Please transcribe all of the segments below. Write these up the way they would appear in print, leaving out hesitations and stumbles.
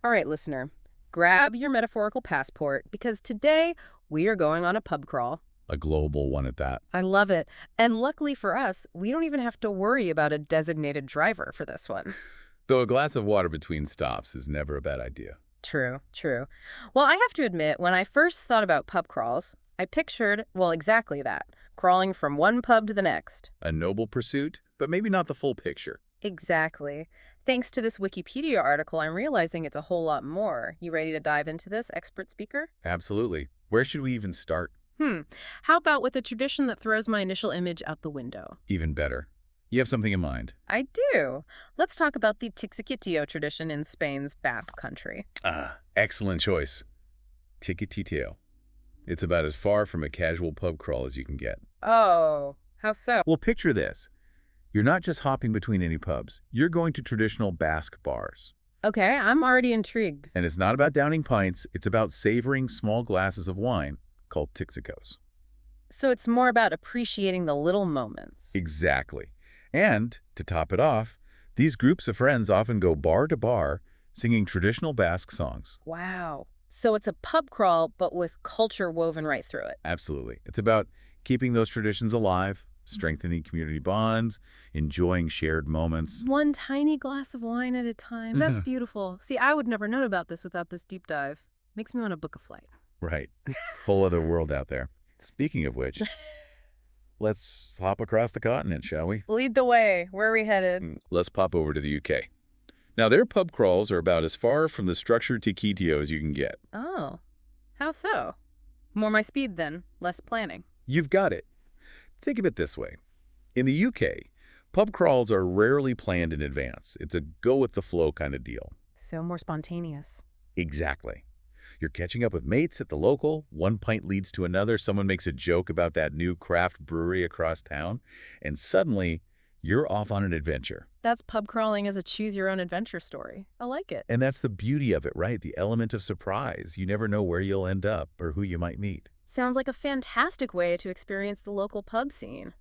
All right, listener, grab your metaphorical passport because today we are going on a pub crawl. A global one at that. I love it. And luckily for us, we don't even have to worry about a designated driver for this one. Though a glass of water between stops is never a bad idea. True, true. Well, I have to admit, when I first thought about pub crawls, I pictured, well, exactly that, crawling from one pub to the next. A noble pursuit, but maybe not the full picture. Exactly. Thanks to this Wikipedia article, I'm realizing it's a whole lot more. You ready to dive into this, expert speaker? Absolutely. Where should we even start? How about with a tradition that throws my initial image out the window? Even better. You have something in mind. I do. Let's talk about the Tixikitio tradition in Spain's Basque country. Excellent choice. Tiquititio. It's about as far from a casual pub crawl as you can get. Oh, how so? Well, picture this. You're not just hopping between any pubs. You're going to traditional Basque bars. Okay, I'm already intrigued. And it's not about downing pints. It's about savoring small glasses of wine called tixicos. So it's more about appreciating the little moments. Exactly. And, to top it off, these groups of friends often go bar to bar singing traditional Basque songs. Wow. So it's a pub crawl, but with culture woven right through it. Absolutely. It's about keeping those traditions alive, strengthening community bonds, enjoying shared moments. One tiny glass of wine at a time. That's beautiful. See, I would never known about this without this deep dive. Makes me want to book a flight. Right. Whole other world out there. Speaking of which, let's hop across the continent, shall we? Lead the way. Where are we headed? Let's pop over to the UK. Now, their pub crawls are about as far from the structured tiquitio as you can get. Oh, how so? More my speed then, less planning. You've got it. Think of it this way. In the UK, pub crawls are rarely planned in advance. It's a go-with-the-flow kind of deal. So more spontaneous. Exactly. You're catching up with mates at the local, one pint leads to another, someone makes a joke about that new craft brewery across town, and suddenly, you're off on an adventure. That's pub crawling as a choose-your-own-adventure story. I like it. And that's the beauty of it, right? The element of surprise. You never know where you'll end up or who you might meet. Sounds like a fantastic way to experience the local pub scene.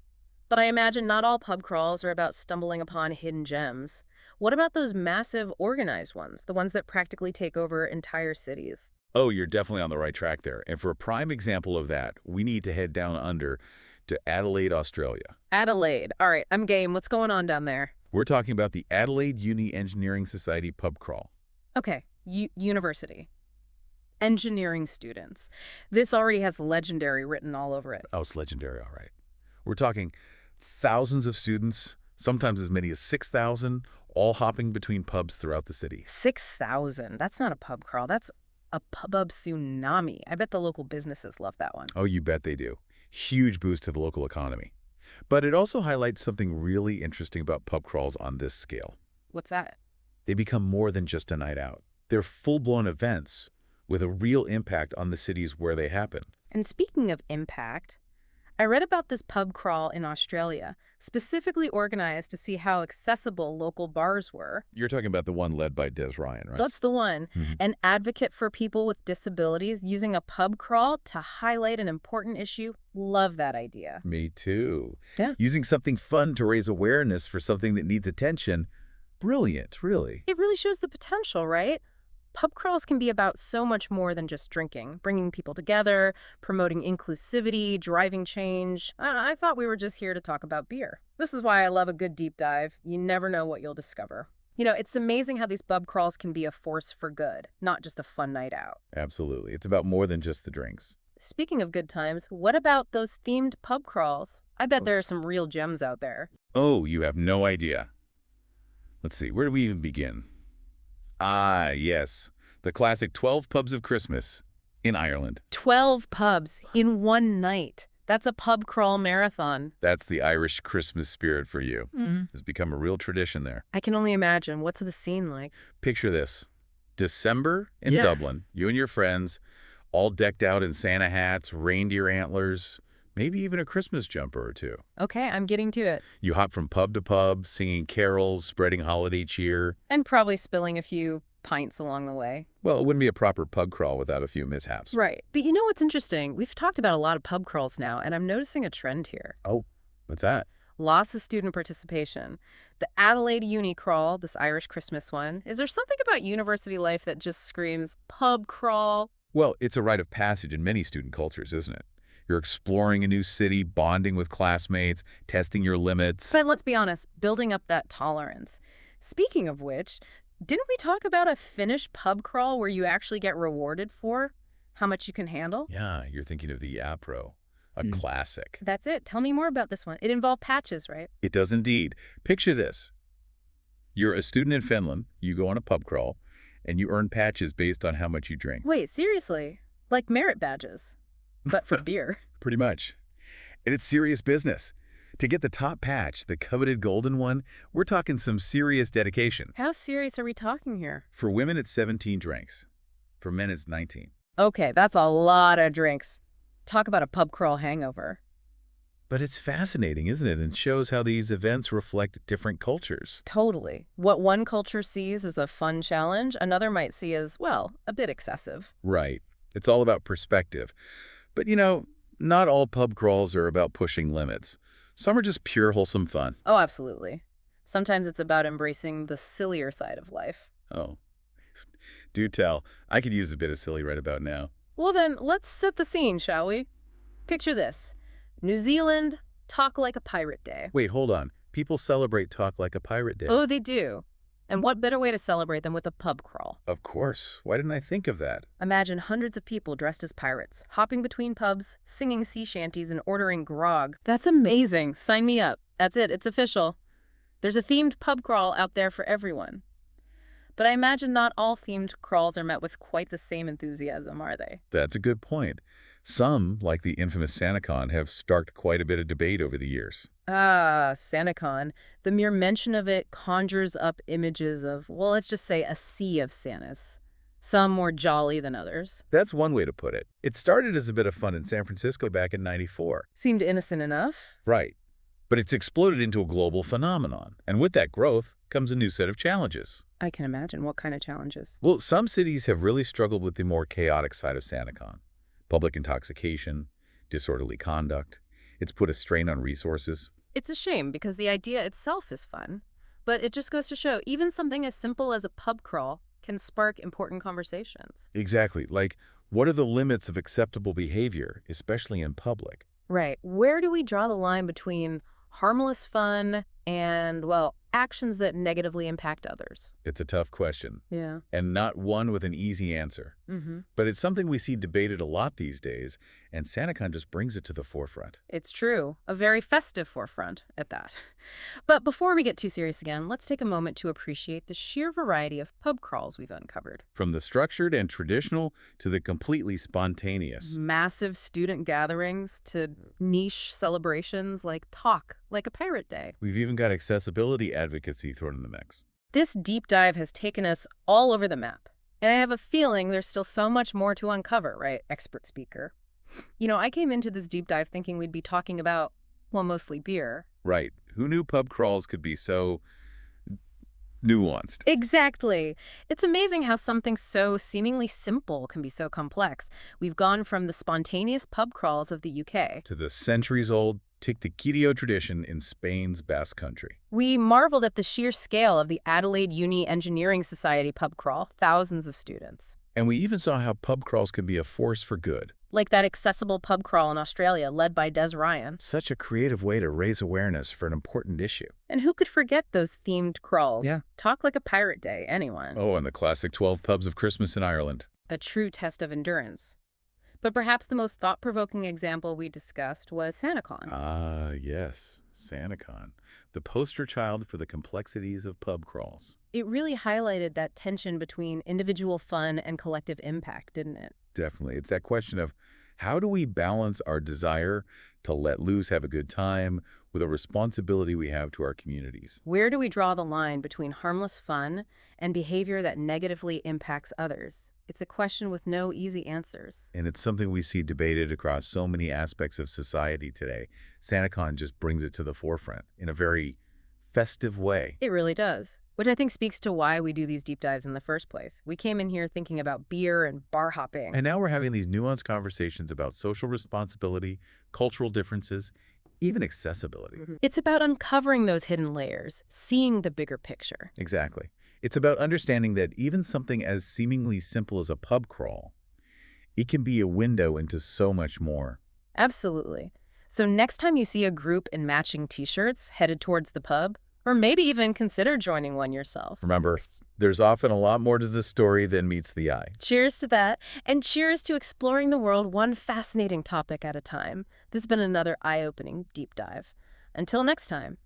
But I imagine not all pub crawls are about stumbling upon hidden gems. What about those massive organized ones, the ones that practically take over entire cities? Oh, you're definitely on the right track there. And for a prime example of that, we need to head down under to Adelaide, Australia. Adelaide. All right, I'm game. What's going on down there? We're talking about the Adelaide Uni Engineering Society pub crawl. Okay, university. Engineering students. This already has legendary written all over it. Oh, it's legendary, all right. We're talking thousands of students, sometimes as many as 6,000, all hopping between pubs throughout the city. 6,000. That's not a pub crawl. That's a pub tsunami. I bet the local businesses love that one. Oh, you bet they do. Huge boost to the local economy. But it also highlights something really interesting about pub crawls on this scale. What's that? They become more than just a night out. They're full-blown events with a real impact on the cities where they happen. And speaking of impact, I read about this pub crawl in Australia, specifically organized to see how accessible local bars were. You're talking about the one led by Des Ryan, right? That's the one. Mhm. An advocate for people with disabilities using a pub crawl to highlight an important issue. Love that idea. Me too. Yeah. Using something fun to raise awareness for something that needs attention. Brilliant, really. It really shows the potential, right? Pub crawls can be about so much more than just drinking, bringing people together, promoting inclusivity, driving change. I thought we were just here to talk about beer. This is why I love a good deep dive. You never know what you'll discover. You know, it's amazing how these pub crawls can be a force for good, not just a fun night out. Absolutely. It's about more than just the drinks. Speaking of good times, what about those themed pub crawls? I bet there are some real gems out there. Oh, you have no idea. Let's see, where do we even begin? Ah, yes. The classic 12 Pubs of Christmas in Ireland. 12 pubs in one night. That's a pub crawl marathon. That's the Irish Christmas spirit for you. Mm. It's become a real tradition there. I can only imagine. What's the scene like? Picture this. December in Yeah. Dublin, you and your friends, all decked out in Santa hats, reindeer antlers, maybe even a Christmas jumper or two. Okay, I'm getting to it. You hop from pub to pub, singing carols, spreading holiday cheer. And probably spilling a few pints along the way. Well, it wouldn't be a proper pub crawl without a few mishaps. Right. But you know what's interesting? We've talked about a lot of pub crawls now, and I'm noticing a trend here. Oh, what's that? Lots of student participation. The Adelaide Uni Crawl, this Irish Christmas one. Is there something about university life that just screams pub crawl? Well, it's a rite of passage in many student cultures, isn't it? You're exploring a new city, bonding with classmates, testing your limits. But let's be honest, building up that tolerance. Speaking of which, didn't we talk about a Finnish pub crawl where you actually get rewarded for how much you can handle? Yeah, you're thinking of the Yapro, a classic. That's it. Tell me more about this one. It involved patches, right? It does indeed. Picture this. You're a student in Finland, you go on a pub crawl, and you earn patches based on how much you drink. Wait, seriously? Like merit badges, but for beer. Pretty much. And it's serious business. To get the top patch, the coveted golden one, we're talking some serious dedication. How serious are we talking here? For women, it's 17 drinks. For men, it's 19. Okay, that's a lot of drinks. Talk about a pub crawl hangover. But it's fascinating, isn't it? And shows how these events reflect different cultures. Totally. What one culture sees as a fun challenge, another might see as, well, a bit excessive. Right. It's all about perspective. But, not all pub crawls are about pushing limits. Some are just pure wholesome fun. Oh, absolutely. Sometimes it's about embracing the sillier side of life. Oh, do tell. I could use a bit of silly right about now. Well then, let's set the scene, shall we? Picture this. New Zealand, Talk Like a Pirate Day. Wait, hold on. People celebrate Talk Like a Pirate Day. Oh, they do. And what better way to celebrate than with a pub crawl? Of course. Why didn't I think of that? Imagine hundreds of people dressed as pirates, hopping between pubs, singing sea shanties, and ordering grog. That's amazing. Sign me up. That's it. It's official. There's a themed pub crawl out there for everyone. But I imagine not all themed crawls are met with quite the same enthusiasm, are they? That's a good point. Some, like the infamous SantaCon, have sparked quite a bit of debate over the years. Ah, SantaCon. The mere mention of it conjures up images of, well, let's just say a sea of Santas. Some more jolly than others. That's one way to put it. It started as a bit of fun in San Francisco back in '94. Seemed innocent enough. Right. But it's exploded into a global phenomenon. And with that growth comes a new set of challenges. I can imagine. What kind of challenges? Well, some cities have really struggled with the more chaotic side of SantaCon. Public intoxication, disorderly conduct. It's put a strain on resources. It's a shame because the idea itself is fun. But it just goes to show even something as simple as a pub crawl can spark important conversations. Exactly. Like, what are the limits of acceptable behavior, especially in public? Right. Where do we draw the line between harmless fun and, well, actions that negatively impact others? It's a tough question, Yeah. and not one with an easy answer. But it's something we see debated a lot these days, and SantaCon just brings it to the forefront. It's true. A very festive forefront at that. But before we get too serious again, let's take a moment to appreciate the sheer variety of pub crawls we've uncovered. From the structured and traditional to the completely spontaneous. Massive student gatherings to niche celebrations like Talk Like a Pirate Day. We've even got accessibility advocacy thrown in the mix. This deep dive has taken us all over the map. And I have a feeling there's still so much more to uncover, right, expert speaker? I came into this deep dive thinking we'd be talking about, well, mostly beer. Right. Who knew pub crawls could be so nuanced? Exactly. It's amazing how something so seemingly simple can be so complex. We've gone from the spontaneous pub crawls of the UK To the centuries-old tic-taquillo tradition in Spain's Basque Country. We marveled at the sheer scale of the Adelaide Uni Engineering Society pub crawl, thousands of students. And we even saw how pub crawls can be a force for good. Like that accessible pub crawl in Australia led by Des Ryan. Such a creative way to raise awareness for an important issue. And who could forget those themed crawls? Yeah. Talk Like a Pirate Day, anyone. Oh, and the classic 12 pubs of Christmas in Ireland. A true test of endurance. But perhaps the most thought-provoking example we discussed was SantaCon. Ah, yes, SantaCon. The poster child for the complexities of pub crawls. It really highlighted that tension between individual fun and collective impact, didn't it? Definitely. It's that question of how do we balance our desire to let loose, have a good time, with a responsibility we have to our communities? Where do we draw the line between harmless fun and behavior that negatively impacts others? It's a question with no easy answers. And it's something we see debated across so many aspects of society today. SantaCon just brings it to the forefront in a very festive way. It really does. Which I think speaks to why we do these deep dives in the first place. We came in here thinking about beer and bar hopping. And now we're having these nuanced conversations about social responsibility, cultural differences, even accessibility. It's about uncovering those hidden layers, seeing the bigger picture. Exactly. It's about understanding that even something as seemingly simple as a pub crawl, it can be a window into so much more. Absolutely. So next time you see a group in matching t-shirts headed towards the pub, or maybe even consider joining one yourself. Remember, there's often a lot more to the story than meets the eye. Cheers to that, and cheers to exploring the world one fascinating topic at a time. This has been another eye-opening deep dive. Until next time.